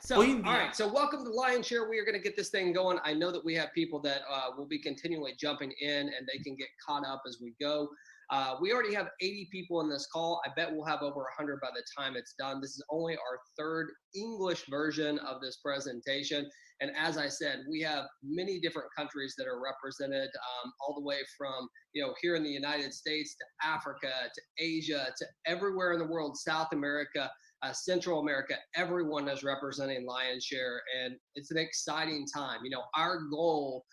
So, all right. So, welcome to Lion Share. We are going to get this thing going. I know that we have people that will be continually jumping in, and they can get caught up as we go. We already have 80 people in this call. I bet we'll have over 100 by the time it's done. This is only our third English version of this presentation. And as I said, we have many different countries that are represented, all the way from, here in the United States to Africa, to Asia, to everywhere in the world, South America, Central America. Everyone is representing Lion's Share, and it's an exciting time. Our goal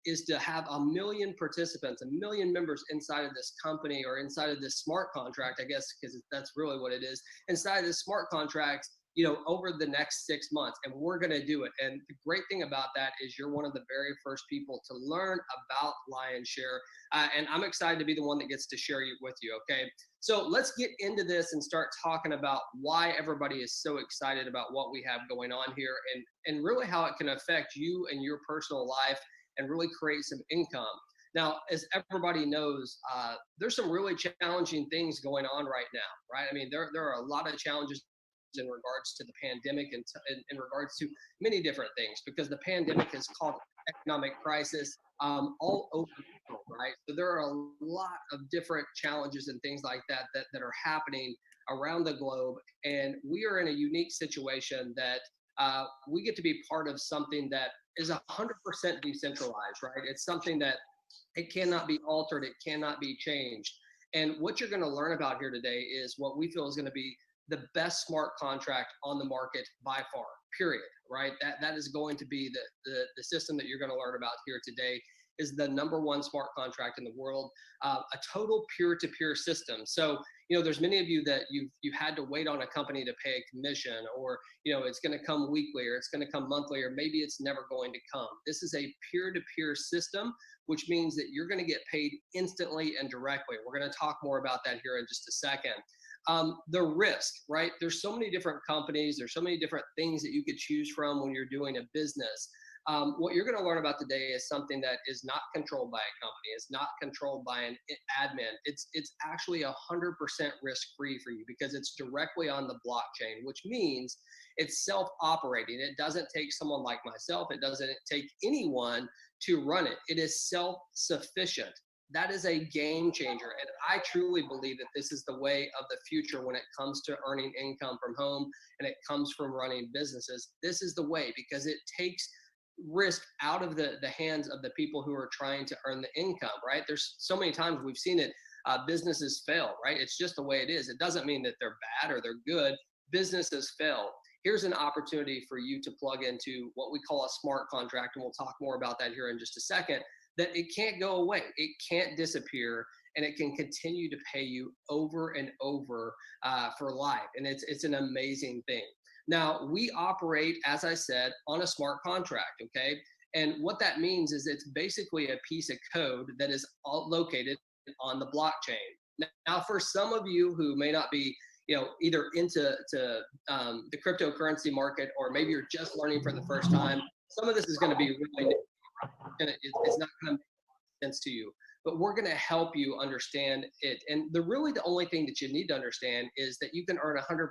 is to have 1 million participants, 1 million members inside of this company, or inside of this smart contract, I guess, because that's really what it is, inside of this smart contract, over the next 6 months. And we're going to do it. And the great thing about that is you're one of the very first people to learn about Lion's Share. And I'm excited to be the one that gets to share it with you. Okay. So let's get into this and start talking about why everybody is so excited about what we have going on here, and really how it can affect you and your personal life and really create some income. Now, as everybody knows, there's some really challenging things going on right now, right? I mean, there are a lot of challenges in regards to the pandemic, and in regards to many different things, because the pandemic has caused economic crisis all over the world, right? So there are a lot of different challenges and things like that are happening around the globe, and we are in a unique situation that we get to be part of something that is 100% decentralized, right? It's something that it cannot be altered, it cannot be changed. And what you're going to learn about here today is what we feel is going to be the best smart contract on the market by far, period, right? That is going to be the system that you're going to learn about here today, is the #1 smart contract in the world, a total peer-to-peer system. So, there's many of you that you had to wait on a company to pay a commission, or, it's going to come weekly, or it's going to come monthly, or maybe it's never going to come. This is a peer-to-peer system, which means that you're going to get paid instantly and directly. We're going to talk more about that here in just a second. The risk, right? There's so many different companies. There's so many different things that you could choose from when you're doing a business. What you're going to learn about today is something that is not controlled by a company. It's not controlled by an admin. It's actually 100% risk-free for you, because it's directly on the blockchain, which means it's self-operating. It doesn't take someone like myself. It doesn't take anyone to run it. It is self-sufficient. That is a game changer. And I truly believe that this is the way of the future when it comes to earning income from home, and it comes from running businesses. This is the way, because it takes risk out of the hands of the people who are trying to earn the income, right? There's so many times we've seen it, businesses fail, right? It's just the way it is. It doesn't mean that they're bad or they're good. Businesses fail. Here's an opportunity for you to plug into what we call a smart contract, and we'll talk more about that here in just a second, that it can't go away. It can't disappear, and it can continue to pay you over and over for life. And it's an amazing thing. Now, we operate, as I said, on a smart contract, okay? And what that means is it's basically a piece of code that is located on the blockchain. Now, for some of you who may not be, either into the cryptocurrency market, or maybe you're just learning for the first time, some of this is going to be really new. It's not going to make sense to you, but we're going to help you understand it. And the only thing that you need to understand is that you can earn 100%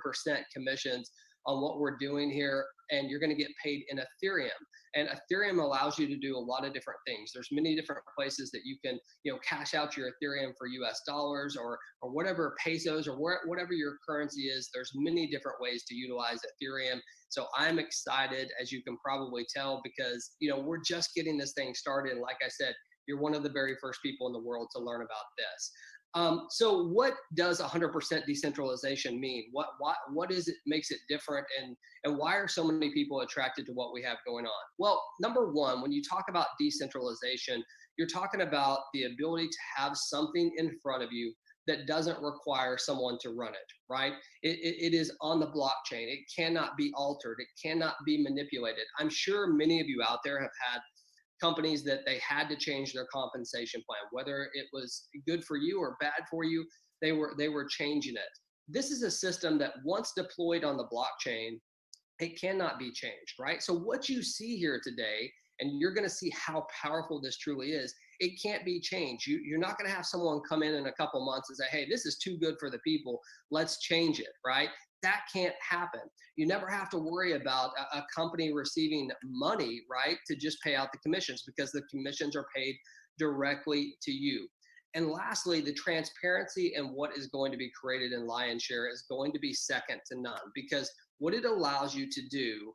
commissions on what we're doing here, and you're going to get paid in Ethereum. And Ethereum allows you to do a lot of different things. There's many different places that you can, cash out your Ethereum for US dollars, or whatever, pesos, or whatever your currency is. There's many different ways to utilize Ethereum. So I'm excited, as you can probably tell, because, we're just getting this thing started. And like I said, you're one of the very first people in the world to learn about this. So what does 100% decentralization mean? What is it makes it different, and why are so many people attracted to what we have going on? Well, number one, when you talk about decentralization, you're talking about the ability to have something in front of you that doesn't require someone to run it, right? It is on the blockchain. It cannot be altered. It cannot be manipulated. I'm sure many of you out there have had companies that they had to change their compensation plan, whether it was good for you or bad for you, they were changing it. This is a system that once deployed on the blockchain, it cannot be changed, right? So what you see here today, and you're going to see how powerful this truly is, it can't be changed. You're not going to have someone come in a couple months and say, hey, this is too good for the people, let's change it, right? That can't happen. You never have to worry about a company receiving money, right, to just pay out the commissions, because the commissions are paid directly to you. And lastly, the transparency and what is going to be created in Lionshare is going to be second to none, because what it allows you to do,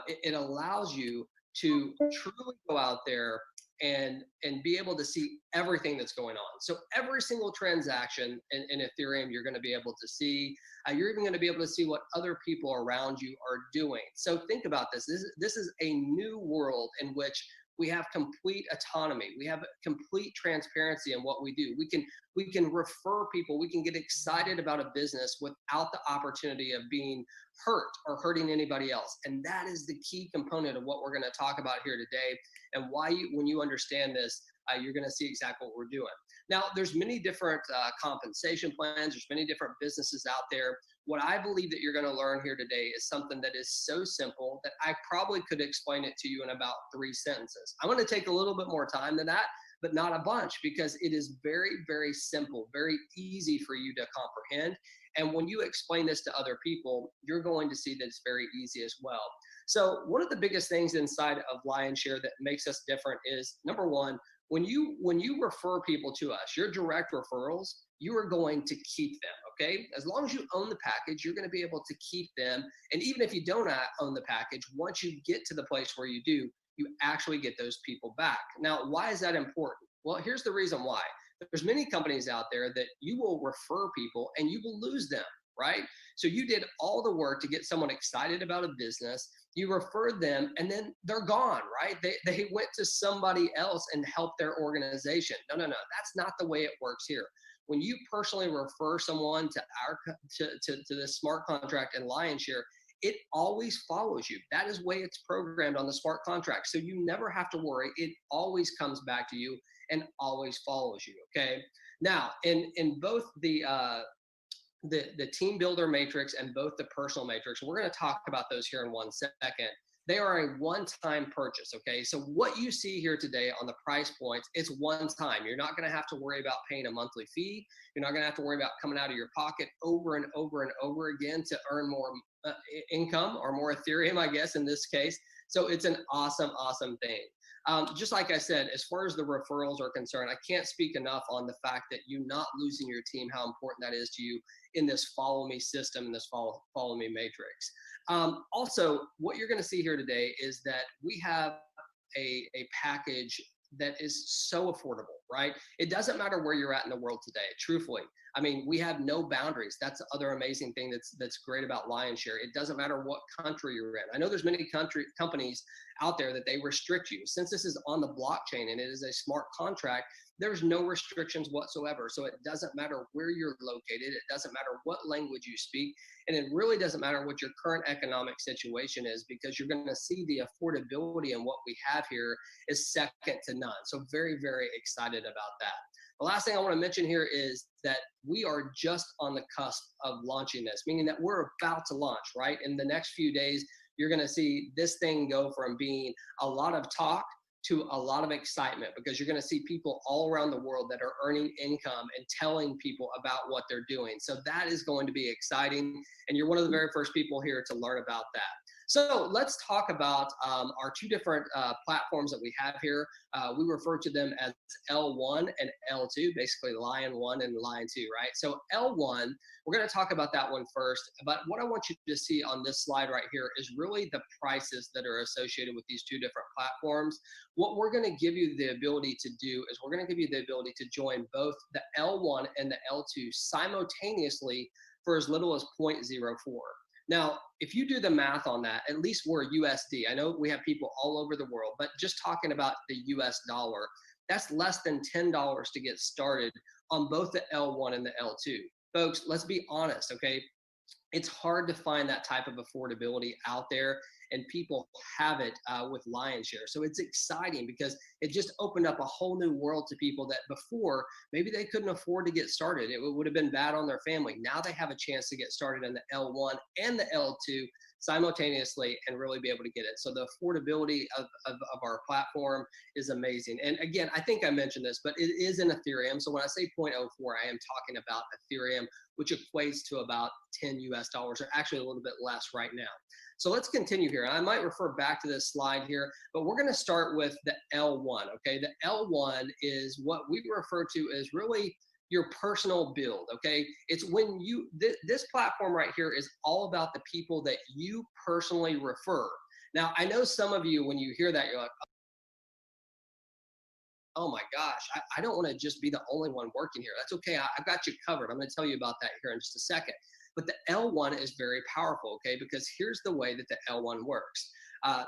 it allows you to truly go out there and be able to see everything that's going on. So every single transaction in Ethereum, you're going to be able to see. You're even going to be able to see what other people around you are doing. So think about this. This is a new world in which we have complete autonomy. We have complete transparency in what we do. We can refer people. We can get excited about a business without the opportunity of being hurt or hurting anybody else. And that is the key component of what we're going to talk about here today, and why when you understand this, you're going to see exactly what we're doing. Now, there's many different compensation plans. There's many different businesses out there. What I believe that you're going to learn here today is something that is so simple that I probably could explain it to you in about 3 sentences. I'm going to take a little bit more time than that, but not a bunch, because it is very, very simple, very easy for you to comprehend. And when you explain this to other people, you're going to see that it's very easy as well. So one of the biggest things inside of Lionshare that makes us different is, number one, when you refer people to us, your direct referrals, you are going to keep them, okay? As long as you own the package, you're going to be able to keep them. And even if you don't own the package, once you get to the place where you do, you actually get those people back. Now, why is that important? Well, here's the reason why. There's many companies out there that you will refer people and you will lose them, right? So you did all the work to get someone excited about a business, you referred them, and then they're gone, right? They went to somebody else and helped their organization. No, that's not the way it works here. When you personally refer someone to this smart contract and Lionshare, it always follows you. That is the way it's programmed on the smart contract. So you never have to worry. It always comes back to you and always follows you, okay? Now, in both the team builder matrix and both the personal matrix, we're going to talk about those here in 1 second. They are a one-time purchase, okay? So what you see here today on the price points, it's one time. You're not going to have to worry about paying a monthly fee. You're not going to have to worry about coming out of your pocket over and over and over again to earn more income, or more Ethereum, I guess, in this case. So it's an awesome, awesome thing. Just like I said, as far as the referrals are concerned, I can't speak enough on the fact that you not losing your team, how important that is to you in this follow me system, in this follow me matrix. Also, what you're going to see here today is that we have a package that is so affordable, right? It doesn't matter where you're at in the world today, truthfully. I mean, we have no boundaries. That's the other amazing thing that's great about Lionshare. It doesn't matter what country you're in. I know there's many companies out there that they restrict you. Since this is on the blockchain and it is a smart contract, there's no restrictions whatsoever. So it doesn't matter where you're located. It doesn't matter what language you speak. And it really doesn't matter what your current economic situation is, because you're going to see the affordability in what we have here is second to none. So very, very excited about that. The last thing I want to mention here is that we are just on the cusp of launching this, meaning that we're about to launch, right? In the next few days, you're going to see this thing go from being a lot of talk to a lot of excitement, because you're going to see people all around the world that are earning income and telling people about what they're doing. So that is going to be exciting. And you're one of the very first people here to learn about that. So let's talk about our two different platforms that we have here. We refer to them as L1 and L2, basically Lion 1 and Lion 2, right? So L1, we're going to talk about that one first. But what I want you to see on this slide right here is really the prices that are associated with these two different platforms. What we're going to give you the ability to do is we're going to give you the ability to join both the L1 and the L2 simultaneously for as little as 0.04. Now, if you do the math on that, at least we're USD. I know we have people all over the world, but just talking about the US dollar, that's less than $10 to get started on both the L1 and the L2. Folks, let's be honest, okay? It's hard to find that type of affordability out there, and people have it with Lionshare. So it's exciting because it just opened up a whole new world to people that before maybe they couldn't afford to get started. It would have been bad on their family. Now they have a chance to get started in the L1 and the L2 simultaneously and really be able to get it. So the affordability of our platform is amazing. And again, I think I mentioned this, but it is in Ethereum. So when I say 0.04, I am talking about Ethereum, which equates to about 10 US dollars, or actually a little bit less right now. So let's continue here. I might refer back to this slide here, but we're going to start with the L1. Okay, the L1 is what we refer to as really your personal build. Okay, it's when you this platform right here is all about the people that you personally refer. Now, I know some of you, when you hear that, you're like, oh my gosh, I don't want to just be the only one working here. That's okay. I've got you covered. I'm going to tell you about that here in just a second. But the L1 is very powerful, okay? Because here's the way that the L1 works.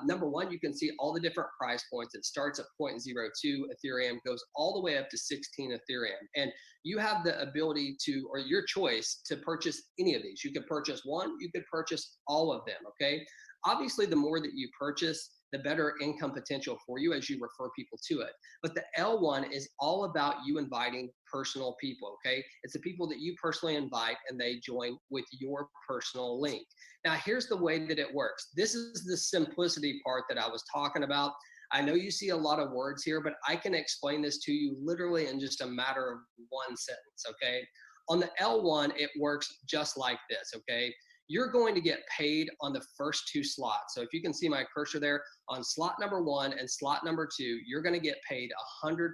Number one, you can see all the different price points. It starts at 0.02 Ethereum, goes all the way up to 16 Ethereum. And you have the ability to, or your choice, to purchase any of these. You could purchase one, you could purchase all of them, okay? Obviously, the more that you purchase, the better income potential for you as you refer people to it. But the L1 is all about you inviting personal people, okay? It's the people that you personally invite and they join with your personal link. Now, here's the way that it works. This is the simplicity part that I was talking about. I know you see a lot of words here, but I can explain this to you literally in just a matter of one sentence, okay? On the L1, it works just like this, okay? You're going to get paid on the first two slots. So if you can see my cursor there, on slot number one and slot number two, you're going to get paid 100%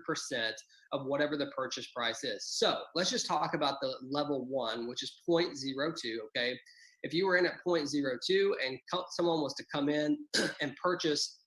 of whatever the purchase price is. So let's just talk about the level one, which is 0.02, okay? If you were in at 0.02 and someone was to come in and purchase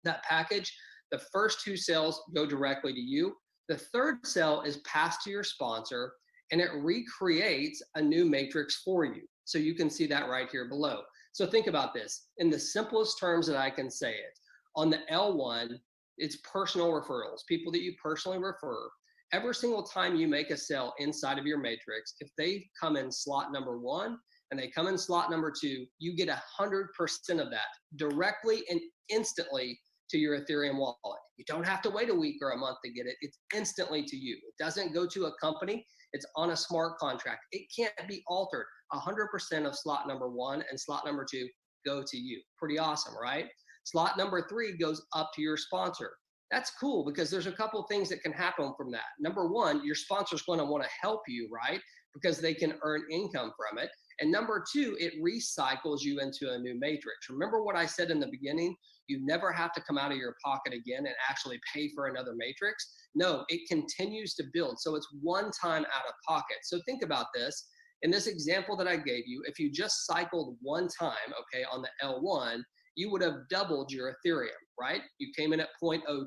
that package, the first two sales go directly to you. The third sale is passed to your sponsor, and it recreates a new matrix for you. So you can see that right here below. So think about this in the simplest terms that I can say it. On the L1, it's personal referrals, people that you personally refer. Every single time you make a sale inside of your matrix, if they come in slot number one and they come in slot number two, you get 100% of that directly and instantly to your Ethereum wallet. You don't have to wait a week or a month to get it. It's instantly to you. It doesn't go to a company. It's on a smart contract. It can't be altered. 100% of slot number one and slot number two go to you. Pretty awesome, right? Slot number three goes up to your sponsor. That's cool because there's a couple things that can happen from that. Number one, your sponsor's going to want to help you, right? Because they can earn income from it. And number two, it recycles you into a new matrix. Remember what I said in the beginning? You never have to come out of your pocket again and actually pay for another matrix. No, it continues to build. So it's one time out of pocket. So think about this. In this example that I gave you, if you just cycled one time, okay, on the L1, you would have doubled your Ethereum, right? You came in at 0.02.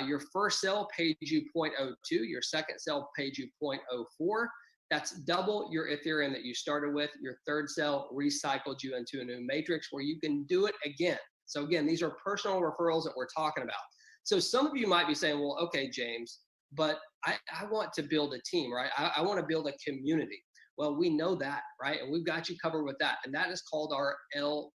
Your first sale paid you 0.02. Your second sale paid you 0.04. That's double your Ethereum that you started with. Your third sale recycled you into a new matrix where you can do it again. So again, these are personal referrals that we're talking about. So some of you might be saying, well, okay, James, but I want to build a team, right? I want to build a community. Well, we know that, right? And we've got you covered with that. And that is called our L2.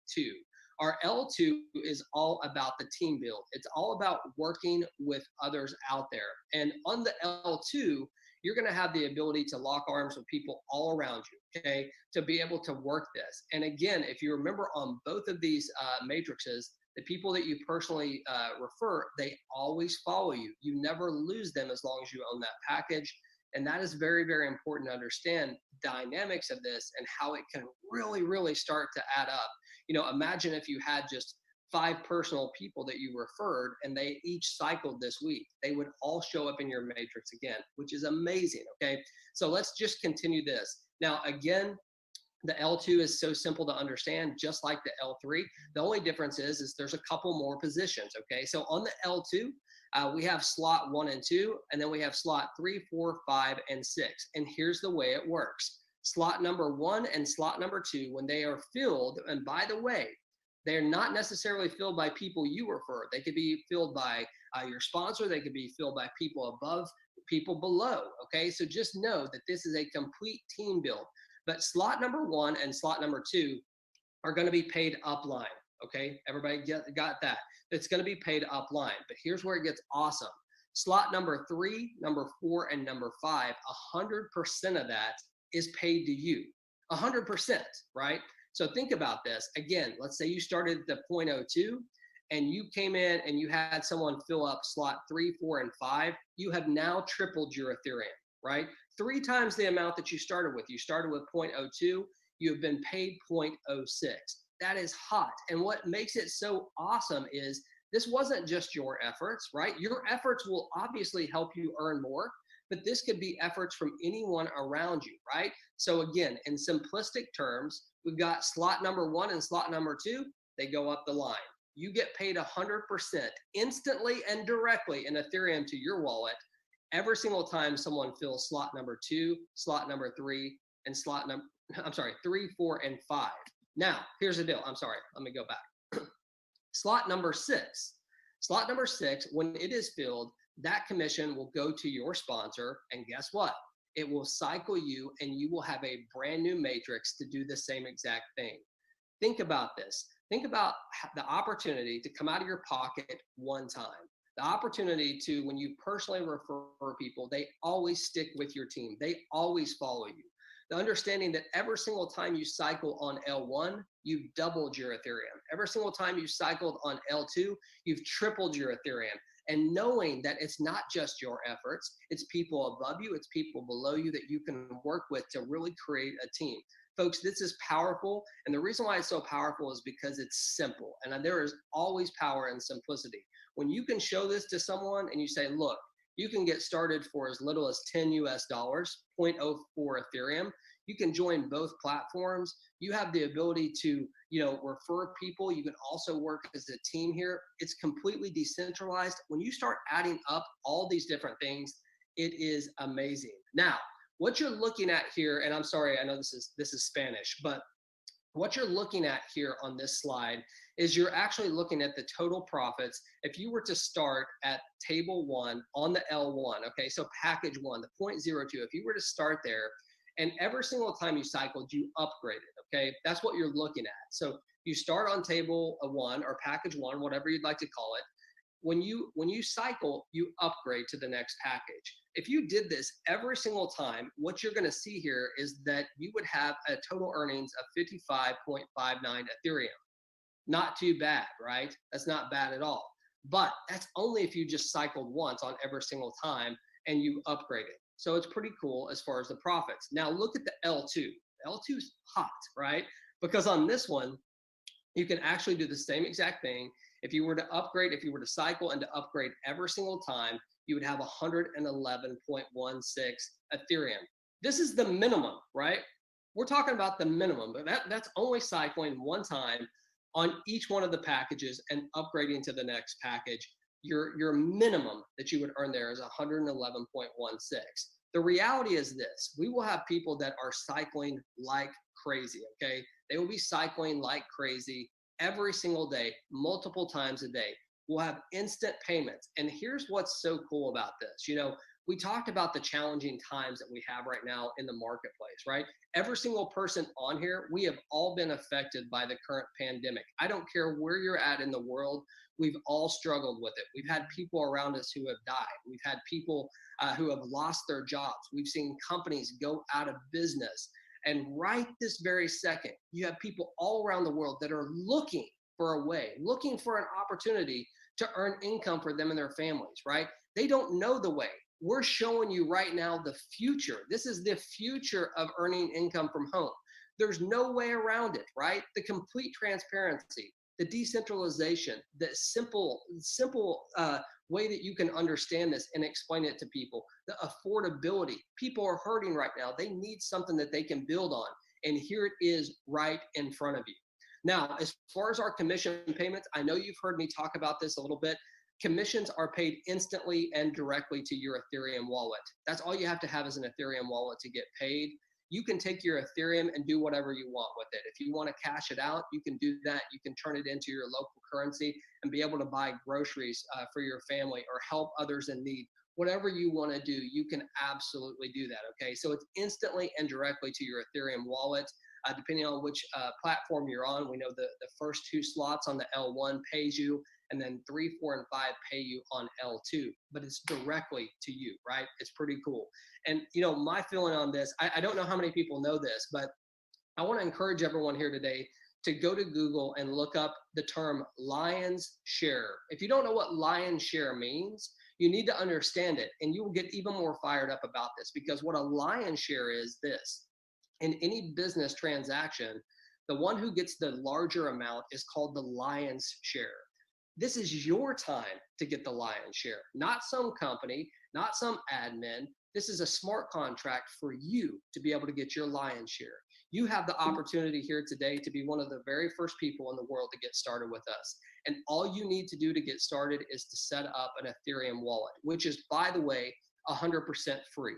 Our L2 is all about the team build. It's all about working with others out there. And on the L2, you're going to have the ability to lock arms with people all around you, okay, to be able to work this. And again, if you remember on both of these matrices, the people that you personally refer, they always follow you. You never lose them as long as you own that package. And that is very, very important to understand dynamics of this and how it can really, really start to add up. You know, imagine if you had just 5 personal people that you referred and they each cycled this week. They would all show up in your matrix again, which is amazing, okay? So let's just continue this. Now, again, the L2 is so simple to understand, just like the L3. The only difference is there's a couple more positions, okay? So on the L2, we have slot 1 and 2, and then we have slot 3, 4, 5, and 6. And here's the way it works. Slot number 1 and slot number 2, when they are filled, and by the way, they're not necessarily filled by people you refer. They could be filled by your sponsor. They could be filled by people above, people below, okay? So just know that this is a complete team build. But slot number 1 and slot number 2 are going to be paid upline, okay? Everybody got that? It's going to be paid upline. But here's where it gets awesome. Slot number 3, number 4, and number 5, 100% of that is paid to you. 100%, right? So think about this. Again, let's say you started at the 0.02 and you came in and you had someone fill up slot 3, 4, and 5. You have now tripled your Ethereum, right? 3 times the amount that you started with. You started with 0.02. You have been paid 0.06. That is hot. And what makes it so awesome is this wasn't just your efforts, right? Your efforts will obviously help you earn more, but this could be efforts from anyone around you, right? So again, in simplistic terms, we've got slot number 1 and slot number 2, they go up the line. You get paid 100% instantly and directly in Ethereum to your wallet every single time someone fills slot number 2, slot number 3, and slot number, 3, 4, and 5. Now, here's the deal. I'm sorry, let me go back. Slot number 6. Slot number 6, when it is filled, that commission will go to your sponsor, and guess what? It will cycle you, and you will have a brand new matrix to do the same exact thing. Think about this. Think about the opportunity to come out of your pocket one time. The opportunity to, when you personally refer people, they always stick with your team. They always follow you. The understanding that every single time you cycle on L1, you've doubled your Ethereum. Every single time you cycled on L2, you've tripled your Ethereum. And knowing that it's not just your efforts, it's people above you, it's people below you that you can work with to really create a team. Folks, this is powerful. And the reason why it's so powerful is because it's simple. And there is always power in simplicity. When you can show this to someone and you say, look, you can get started for as little as $10 US, 0.04 Ethereum. You can join both platforms. You have the ability to, refer people. You can also work as a team here. It's completely decentralized. When you start adding up all these different things, it is amazing. Now, what you're looking at here, and I'm sorry, I know this is Spanish, but what you're looking at here on this slide is you're actually looking at the total profits. If you were to start at table 1 on the L1, okay, so package 1, the 0.02, if you were to start there, and every single time you cycled, you upgraded, okay? That's what you're looking at. So you start on table 1 or package 1, whatever you'd like to call it. When you cycle, you upgrade to the next package. If you did this every single time, what you're going to see here is that you would have a total earnings of 55.59 Ethereum. Not too bad, right? That's not bad at all. But that's only if you just cycled once on every single time and you upgraded. So it's pretty cool as far as the profits. Now look at the L2. L2 is hot, right? Because on this one, you can actually do the same exact thing. If you were to upgrade, if you were to cycle and to upgrade every single time, you would have 111.16 Ethereum. This is the minimum, right? We're talking about the minimum, but that's only cycling one time on each one of the packages and upgrading to the next package. Your minimum that you would earn there is 111.16. The reality is this: we will have people that are cycling like crazy, okay? They will be cycling like crazy every single day, multiple times a day. We'll have instant payments. And here's what's so cool about this. We talked about the challenging times that we have right now in the marketplace, right? Every single person on here, we have all been affected by the current pandemic. I don't care where you're at in the world, we've all struggled with it. We've had people around us who have died. We've had people who have lost their jobs. We've seen companies go out of business. And right this very second, you have people all around the world that are looking for a way, looking for an opportunity to earn income for them and their families, right? They don't know the way. We're showing you right now the future. This is the future of earning income from home. There's no way around it, right? The complete transparency, the decentralization, the simple way that you can understand this and explain it to people, the affordability. People are hurting right now. They need something that they can build on. And here it is right in front of you. Now, as far as our commission payments, I know you've heard me talk about this a little bit. Commissions are paid instantly and directly to your Ethereum wallet. That's all you have to have is an Ethereum wallet to get paid. You can take your Ethereum and do whatever you want with it. If you want to cash it out, you can do that. You can turn it into your local currency and be able to buy groceries for your family or help others in need. Whatever you want to do, you can absolutely do that, okay? So it's instantly and directly to your Ethereum wallet. Depending on which platform you're on, we know the first 2 slots on the L1 pays you, and then 3, 4, and 5 pay you on L2, but it's directly to you, right? It's pretty cool. And my feeling on this, I don't know how many people know this, but I want to encourage everyone here today to go to Google and look up the term lion's share. If you don't know what lion's share means, you need to understand it, and you will get even more fired up about this, because what a lion's share is this. In any business transaction, the one who gets the larger amount is called the lion's share. This is your time to get the lion's share, not some company, not some admin. This is a smart contract for you to be able to get your lion's share. You have the opportunity here today to be one of the very first people in the world to get started with us. And all you need to do to get started is to set up an Ethereum wallet, which is, by the way, 100% free.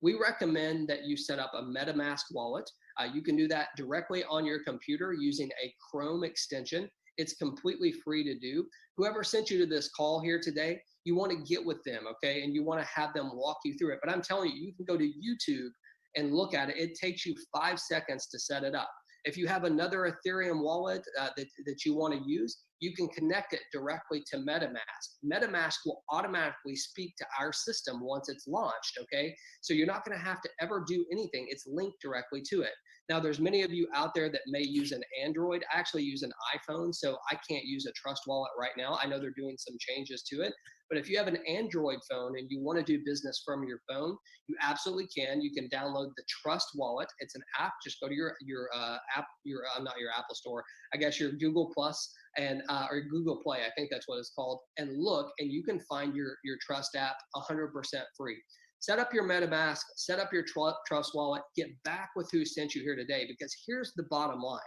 We recommend that you set up a MetaMask wallet. You can do that directly on your computer using a Chrome extension. It's completely free to do. Whoever sent you to this call here today, you want to get with them, okay? And you want to have them walk you through it. But I'm telling you, you can go to YouTube and look at it. It takes you 5 seconds to set it up. If you have another Ethereum wallet that you want to use, you can connect it directly to MetaMask. MetaMask will automatically speak to our system once it's launched, okay? So you're not going to have to ever do anything. It's linked directly to it. Now, there's many of you out there that may use an Android. I actually use an iPhone, so I can't use a Trust Wallet right now. I know they're doing some changes to it. But if you have an Android phone and you want to do business from your phone, you absolutely can. You can download the Trust Wallet. It's an app. Just go to your not your Apple Store, I guess your Google Plus and or Google Play, I think that's what it's called, and look, and you can find your Trust app 100% free. Set up your MetaMask, set up your Trust Wallet, get back with who sent you here today, because here's the bottom line.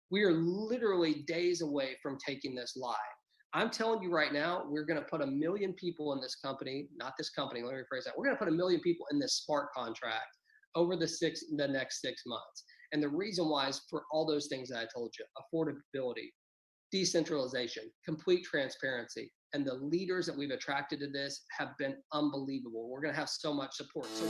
We are literally days away from taking this live. I'm telling you right now, we're going to put 1 million people in this company, not this company, let me rephrase that. We're going to put 1 million people in this smart contract over the next 6 months. And the reason why is for all those things that I told you: affordability, decentralization, complete transparency. And the leaders that we've attracted to this have been unbelievable. We're going to have so much support. So